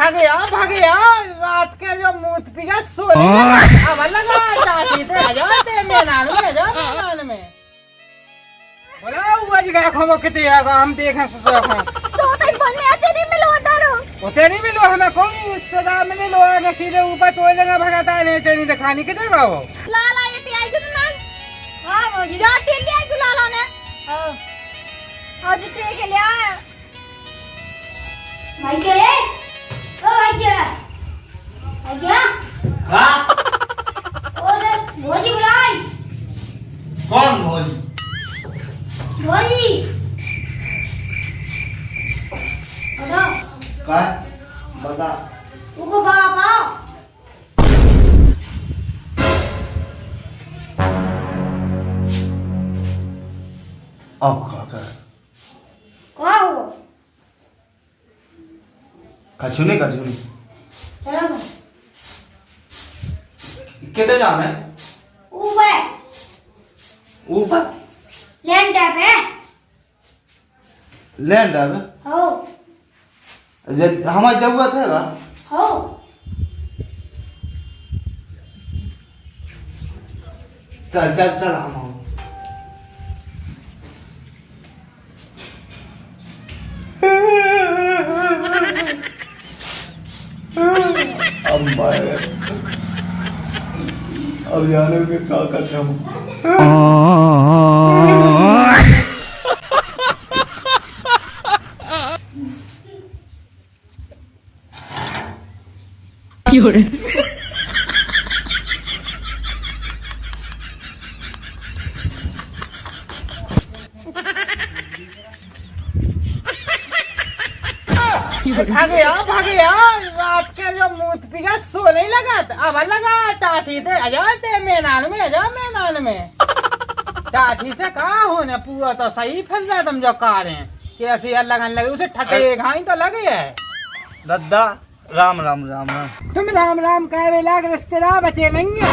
भागे रात के जो मूत पिया सोने अब लगा चाची ते आ जाते मैदान में बोला वो जगह खमो कितने आगा हम देखें ससुर को तो तई बने आते नहीं मिलो डरो होते नहीं मिलो हमें कौन रिश्तेदार मिले लो ने सीधे ऊपर तो लगा भगाता है नहीं तेरी दिखानी कितने का वो लाला ये ते आई ना हां वो जाती ले आई लाला ने हां आज ते के ले आया भाई के ओ भाई क्या हाँ ओए भोजी बुलाई कौन भोज भोजी हेलो का बता उको बाबा अब का कर को कछुनी चलो तो कितने जाना है ऊपर लैंड टैप है लैंड अब हो हमारी जरूरत है ना हो चल चल चल हम अब जाने के क्या करते हम भागे रात के जो मूत पिया सोने लगा अब लगा टाठी ते आ जाते मैदान में टाठी से कहा होने पूरा तो सही फिर रहा तुम जो कार हैं कि ऐसे लगन लगे उसे ठटे घाई तो लगे है दादा राम राम राम राम तुम राम राम कहे लाग रिश्तेदार बचे नहीं है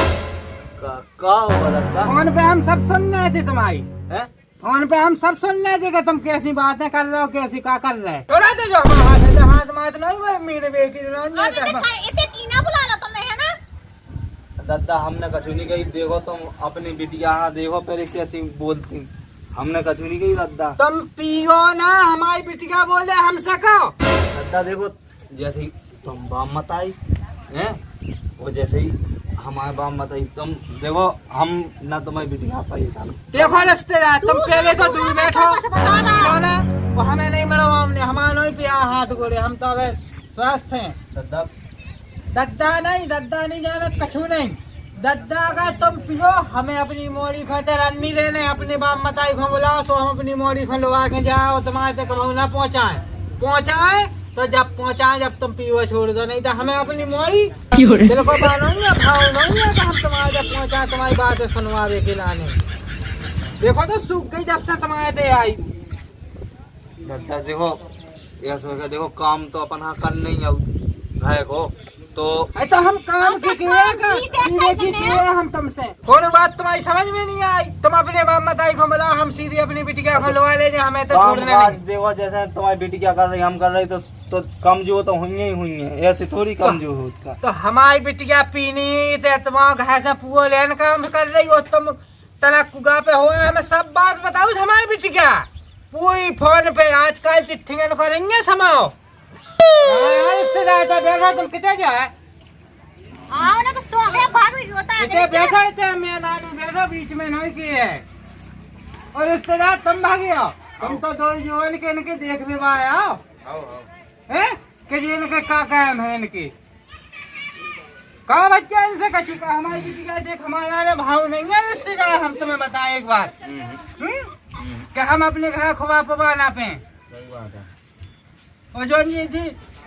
का हुआ दादा फोन पे हम सब सुन रहे थे तुम्हारी हैं फोन पे हम सब सुन रहे थे कि तुम कैसी बातें कर रहे हो कैसी क्या कर रहे थोड़ा थे जो हमारा हाथ मात नहीं मेरे बेटी इतने कीना बुला लो तुमने है ना दादा हमने कछुनी कही देखो तुम अपनी बिटिया देखो पहले कैसी बोलती हमने कछुनी कही दादा तुम पियो ना हमारी बिटिया बोले हमसे कहो दादा देखो जैसे ही तुम बाप मत आई हैं वो जैसे ही हमारे बाप मत आई तुम देखो हम ना तुम्हारी बिटिया परेशान देखो रिश्तेदार तुम पहले तो दूर बैठो पियो ना वो हमें नहीं मिलो हमने हमारा नहीं पिया हाथ गोड़े हम तो अबे स्वस्थ हैं दादा दद्दा नहीं जाना कछु नहीं दद्दा का तुम पियो हमें अपनी मोरी खातर अन्नी लेने अपने बाप मताई को बुलाओ सो हम अपनी मोरी खुलवा के जाओ तुम्हारे तक न पहुँचाए तो जब तुम पियो छोड़ दो नहीं तो हमें अपनी मोरी दिल को मानोगे भाव नहीं है कि हम तुम्हारे जब पहुँचाए तुम्हारी बातें सुनवावे के लाने देखो तो सूख गई जब से तुम्हारे दे आई दादा देखो ऐसा होगा देखो काम तो अपन हाँ कर नहीं आऊ भाई को तो हम काम की हम तुमसे थोड़ी बात तुम्हारी समझ में नहीं आई तुम अपने बाप मताई को बुलाओ हम सीधी अपनी बिटिया को लवा ले हमें तो छोड़ने नहीं देखो जैसे तुम्हारी बेटी क्या कर रही हम कर रही तो कम जो तो हुई है ऐसे थोड़ी कम जो हो तो हमारी बिटिया पीनी तो तुम्हारा घर से पूरा लेन काम कर रही हो तुम तना कुगा पे हो हमें सब बात बताओ हमारी बिटिया पूरी फोन पे आजकल चिट्ठी में करेंगे समाओ रिश्तेदार बैठो तुम कितने जाए आओ ना तो सो गया भाग भी होता है बैठो थे मैदान में बैठो बीच में नहीं की है और रिश्तेदार तुम भागे आओ तुम तो दो जीवन के इनके देख भी आओ हैं कि जी इनके का काम है इनकी कहा बच्चा इनसे कछु का हमारी बिटिया देख हमारा भाव नहीं है रिश्तेदार हम तुम्हें बताएं एक बार कि हम अपने घर खुआ पवा ना पे और जो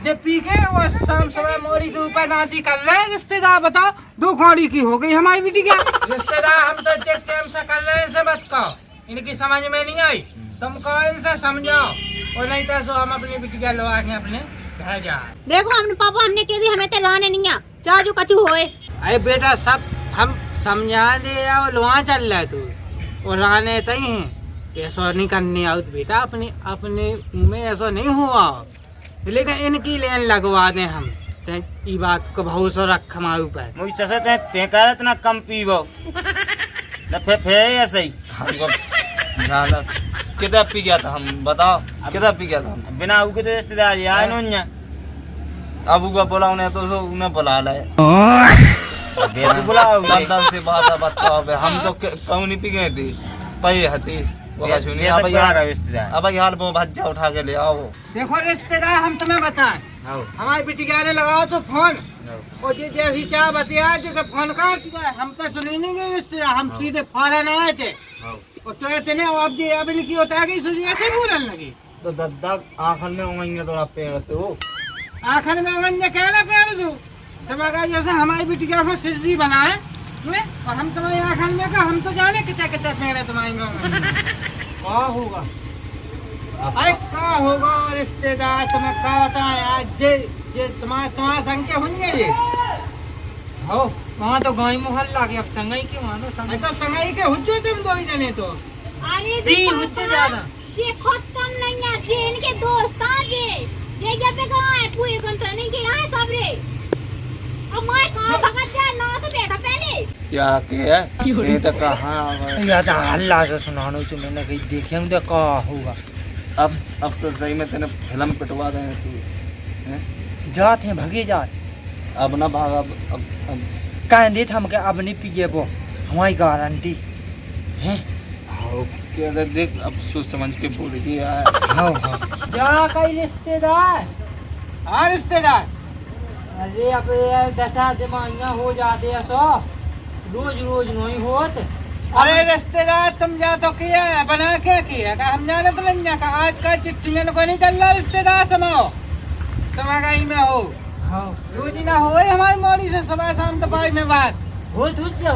जो पी के वो शाम सुबह मोरी के ऊपर दांती कर रहे हैं रिश्तेदार बताओ दो घोड़ी की हो गई हमारी बिटिया रिश्तेदार हम तो देख टाइम से कर रहे हैं इनसे मत कहो इनकी समझ में नहीं आई तुम कहो इनसे समझाओ और नहीं तो सो हम अपनी बिटिया लगा के अपने घर जा देखो हमने पापा हमने कह दी हमें तो लाने नहीं आ चाचू कचू होए अरे बेटा सब हम समझा दे और वहाँ चल रहा है तू और रहने सही है ऐसा नहीं करने आओ बेटा अपने अपने में ऐसा नहीं हुआ लेकिन इनकी लेन लगवा दे हम ते ई बात को भरोसा रख हमारे ऊपर। मुझे ससे ते कह इतना कम पीबो न फे ऐसे ही हमको ज्यादा कितना पी गया था हम बताओ कितना पी गया था बिना अबू के तो रिश्तेदार आए न अबू का बोला उन्हें तो उन्हें बुला लाए बुलाओ से बात हम तो कहूँ नहीं पी गए थी पई हती अब यार वो भज्जा उठा के ले आओ। देखो रिश्तेदार हम तुम्हें बताएं हमारी बिटिया ने लगाओ तो फोन और जैसी क्या बतिया जो फोन काट दिया हम पे सुनी नहीं गई रिश्तेदार हम सीधे फौरन आए थे और तो ऐसे नहीं अब जी अब इनकी होता है कि सुनी ऐसे बोलने लगी तो दद्दा आखिर में उंगलियां थोड़ा पेड़ तो आखिर में उंगलियां कहना पेड़ दो तुम्हारा जैसे हमारी बिटिया को सिद्धि बनाए और हम तुम्हारे आखिर में का हम तो जाने कितने कितने पेड़ है तुम्हारी क्या होगा अरे क्या होगा रिश्तेदार तुम्हें क्या बताएं यार जे तुम्हारा संख्या होंगे ये हो वहाँ तो गाँव मोहल्ला के अब संगई के वहाँ तो संगई के हुज्जो तुम दो ही जने तो अरे हुज्जो ज्यादा ये खुद कम नहीं है जे इनके दोस्त हैं ये जब पे कहाँ है पूरे कंट्री के यहाँ सब रे अब मैं कहाँ भगत जाए ना तो बेटा पहले क्या ये तो कहाँ या तो हल्ला से सुनाने से मैंने कहीं देखेंगे तो क्या होगा अब तो सही में तेने फिल्म पिटवा रहे तू जाते हैं भगे जाते अब ना भाग अब कह दे हम के अब नहीं पिए वो हमारी गारंटी है क्या देख अब सोच समझ के बोल दिया हाँ जा कई रिश्तेदार हाँ रिश्तेदार अरे अब दशा दिमागियाँ हो जाते हैं सो रोज नहीं होत अरे रिश्तेदार तुम जा तो किया है बना क्या किया का हम जाने तो नहीं का आज का चिट्ठियां को नहीं चल रहा रिश्तेदार समाओ तुम्हारा ही में हो रोज ना हो हमारी मोड़ी से सुबह शाम दोपहर में बात हो तुझे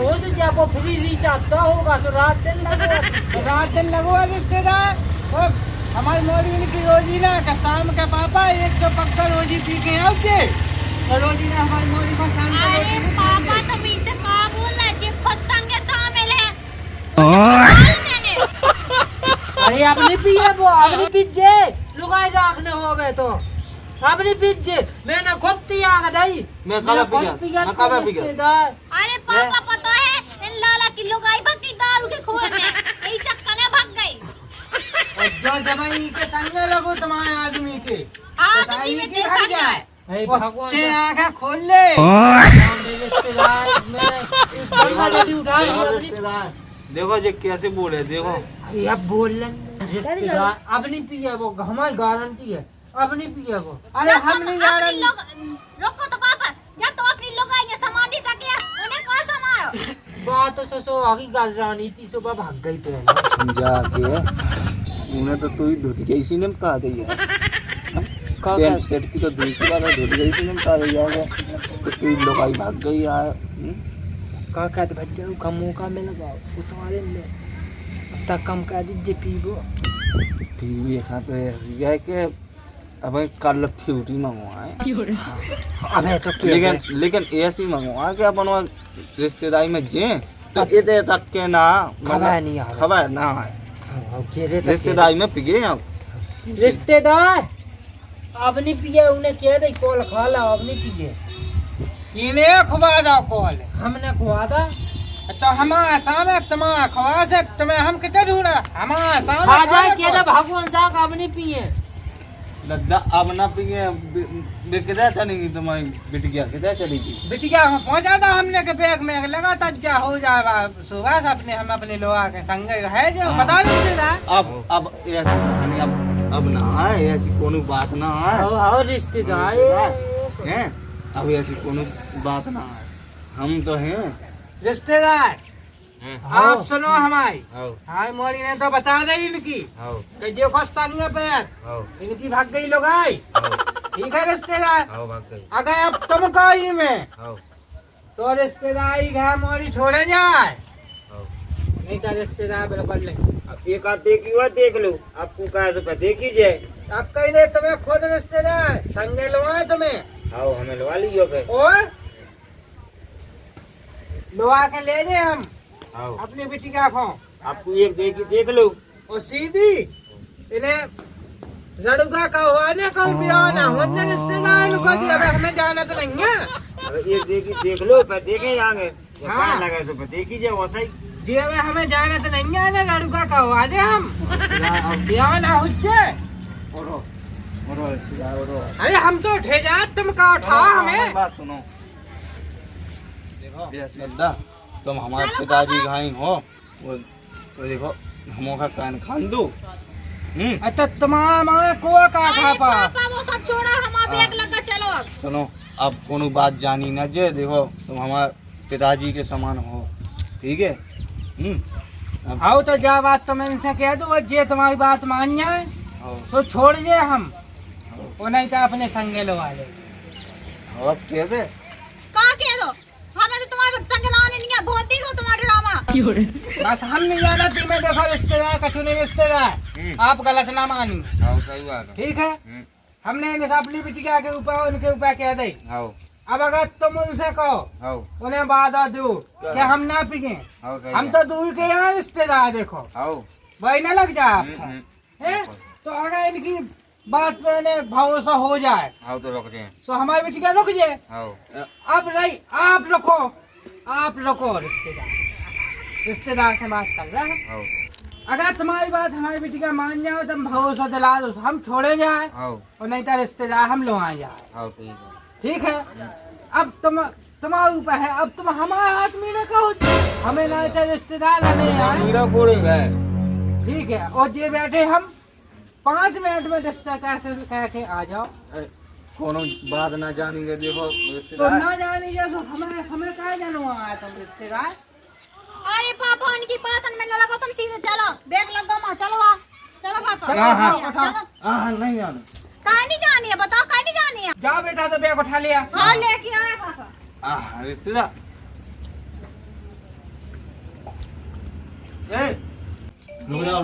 वो फ्री रिचार्ज तो होगा तो रात दिन लगो रिश्तेदार वो हमारी मोड़ी इनकी रोजी ना का शाम का पापा एक तो पक्का रोजी पी के आओगे तो रोजी ना हमारी मोड़ी को शाम को अरे पापा तो मुझसे कहाँ बोल रहा है जिप फसन के शामिल है अरे अपनी पिए वो अपनी पिज्जे लुगाई दाखने हो गए तो अपनी पिज्जे मैंने खुद त्याग दई मैं कब पी गया अरे पापा पता है इन लाला की लुगाई भक्ति दारू के खोए में यही चक्कर में भाग गई और जो जमाई के संग लगो तुम्हारे आदमी के आज भी में देखा जाए भगवान तेरा आँखें खोल ले देखो जे कैसे बोले देखो अब बोल रिश्तेदार अब नहीं पिए वो हमारी गारंटी है अब नहीं पिए वो अरे हम नहीं गारंटी रोको तो पापा जब तो अपनी लुगाई के समाधि सके उन्हें कौन समारो बात तो ससो आगे गाल रानीति सुबह भाग गई पहले जाके उन्हें तो तू ही धोती के इसी ने कहा दी है पेंट सेट की तो दूसरी बात है धोती के इसी ने कहा दी है तो तू लोग आई भाग गई यार का कहते भज्जा का मौका में लगाओ उतारे ले अब तक कम कर दीजिए पीबो टीवी खाते है कि अब कल फ्यूटी मंगवाए अबे तो लेकिन ऐसी मंगवा के अपन रिश्तेदारी में जे तो ये तक के ना खबर ना है रिश्तेदारी में पिए अब रिश्तेदार अब नहीं पिए उन्हें कह दे कॉल खा ला अब नहीं पिए इन्हें खुआ दा कॉल हमने खुआ दा तो हमारा सामने तुम्हारा खवा से तुम्हें हम कितने ढूंढा हमारा सामने भगवान साहब अब नहीं पिए दादा अब ना पिए किधर चलेगी तुम्हारी बिटिया किधर चलेगी बिटिया को पहुंचा था हमने के बैग में लगा था क्या हो जाएगा सुबह से अपने हम अपने लोग के संग है जो बता देते अब ऐसी अब ना है ऐसी कोनो बात ना है और रिश्तेदार हैं अब ऐसी कोनो बात ना है हम तो हैं रिश्तेदार आप सुनो हमारी मोरी ने तो बता दी इनकी कि जो खुद संग पे इनकी भाग गई लोग आई ठीक है रिश्तेदार अगर अब तुम कही में तो रिश्तेदारी घर मोरी छोड़े जाए नहीं तो रिश्तेदार बिल्कुल नहीं अब एक आध देखी हुआ देख लो आपको कहा तो देखी जाए अब कहीं नहीं तुम्हें खुद रिश्तेदार संगे लो तुम्हें आओ हमें लवा लियो और लोहा के ले जाए हम आओ अपनी बिटिया को आपको एक देखी देख लो और सीधी इन्हें लड़का का हुआ ने कहूँ बिया ना हमने रिश्तेदार को दिया अब हमें जाना तो नहीं है। अरे ये देख लो फिर देखे जाएंगे हाँ। लगा तो फिर देख लीजिए वैसा ही जी अब हमें जाना तो नहीं है ना लड़का का हुआ दे हम बिया ना हुज्जे। अरे हम तो उठे जा तुम का उठा हमें। बात सुनो देखो तुम हमारे पिताजी घाई हो वो देखो हमों का कान खान दो। अच्छा तुम्हारा माँ को का खा पा पापा वो सब छोड़ा हम आप एक लगा चलो अब। सुनो अब कोनो बात जानी न जे देखो तुम हमारे पिताजी के समान हो ठीक है। आओ तो जा बात तो मैं इनसे कह दूँ जे तुम्हारी बात मान जाए तो छोड़ दे हम वो नहीं तो अपने संगे लगा ले। और कह दे कहाँ कह दो हमें तो तुम्हारे संग लाने नहीं है बहुत देखो तुम्हारा ड्रामा। बस हम नहीं जाना थी मैं देखो रिश्तेदार कछु नहीं रिश्तेदार आप गलत ना मानी ठीक है। हमने इन्हें अपनी बिटिया के ऊपर उनके ऊपर कह दे अब अगर तुम उनसे कहो उन्हें बाधा दो कि हम ना पिए हम तो दूर के यहाँ रिश्तेदार देखो वही ना लग जाए तो अगर इनकी बात मैंने भरोसा हो जाए तो रुक जाए तो हमारी बिटिया रुक जाए। अब नहीं आप रखो रिश्तेदार से बात कर रहे हैं। अगर तुम्हारी बात हमारी बिटिया मान जाओ तुम भरोसा दिला दो हम छोड़े जाए और नहीं तो रिश्तेदार हम लोग आ जाए ठीक है। अब तुम्हारे ऊपर है अब तुम हमारे हाथ में ना कहो हमें ना तो रिश्तेदार नहीं आए ठीक है। और ये बैठे हम 5 मिनट में रिश्तेदार से कह के आ जाओ कोनो बात ना जानेंगे देखो तो ना जानेंगे तो हमें क्या जानवा आया तुम रिश्तेदार। अरे पापा उनकी बात में लगा तुम सीधे चलो बैग लगा माँ चलो आ चलो पापा हाँ नहीं जाना कहाँ नहीं जानी है बताओ कहाँ नहीं जानी है। जाओ बेटा तो बैग उठा लिया हाँ लेके आए पापा। रिश्तेदार रुक जाओ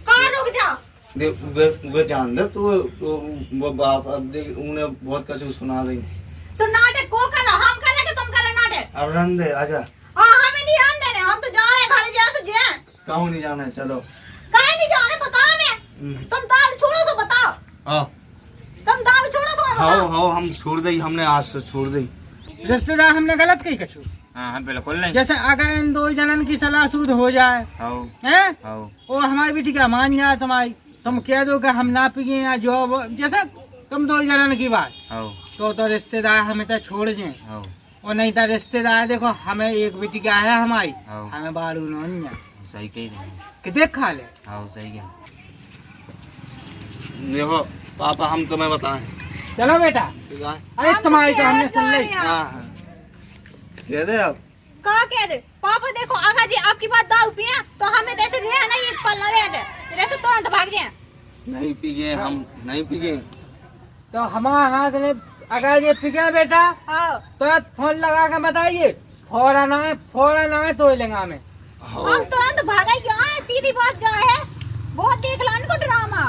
कहाँ रुक जाओ वे जान दे तो वो बाप अब देख उन्हें बहुत कुछ सुना रही सुन नाटक को करो हम करे कि तुम करे नाटक। अब रन दे आजा हाँ हमें नहीं रन देने हम तो जा रहे घर जा सो जे कहूँ नहीं जाना है चलो कहीं नहीं जाने बताओ हमें तुम दारू छोड़ो सो बताओ तुम दारू छोड़ो सो हाँ हम छोड़ दे हमने आज से छोड़ दी रिश्तेदार हमने गलत कही कछु हाँ बिल्कुल नहीं जैसे अगर इन 2 जनन की सलाह सूद हो जाए हैं वो हमारी बेटी का मान जाए तुम्हारी तुम कह दो कि हम ना पिए या जो जैसे तुम 2 जनन की बात तो रिश्तेदार हमें तो छोड़ जाए और नहीं तो रिश्तेदार देखो हमें एक बेटी का है हमारी हमें बारू नहीं है सही कही कितने खा ले सही कह देखो पापा हम तुम्हें बताएं चलो बेटा अरे तुम्हारी तो हमने सुन ली कह दे अब कहा कह दे पापा देखो आगा जी आपकी बात दारू पिए तो हमें जैसे रहे नहीं एक पल न रह दे जैसे तुरंत भाग जाए नहीं पिए हम नहीं पिए तो हमारे हाथ में अगर ये पिके बेटा तो फोन लगा के बताइए फौरन आए तो लेंगे हमें हम तुरंत भागा क्यों है सीधी बात जो है बहुत देख लो इनको ड्रामा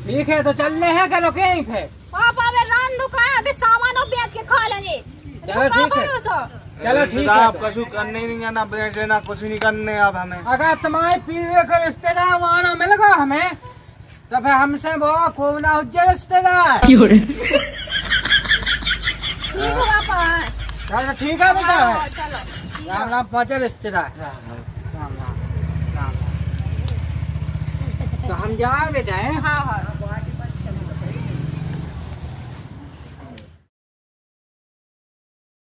ठीक है तो चलने हैं क्या लोग यहीं पे पापा अबे रान दुखा है अभी सामानों बेच के खा लेंगे चलो ठीक है चलो ठीक है आप कुछ करने ही नहीं है ना बेचे ना कुछ नहीं करने अब हमें अगर तुम्हारे पीढ़ी का रिश्तेदार वहाँ ना मिल गया हमें तो फिर हमसे वो खूब ना उज्जै रिश्तेदार ठीक है पापा चलो ठीक है बेटा चलो राम राम पहुँचे रिश्तेदार राम राम तो हम जाए बेटा है हाँ हाँ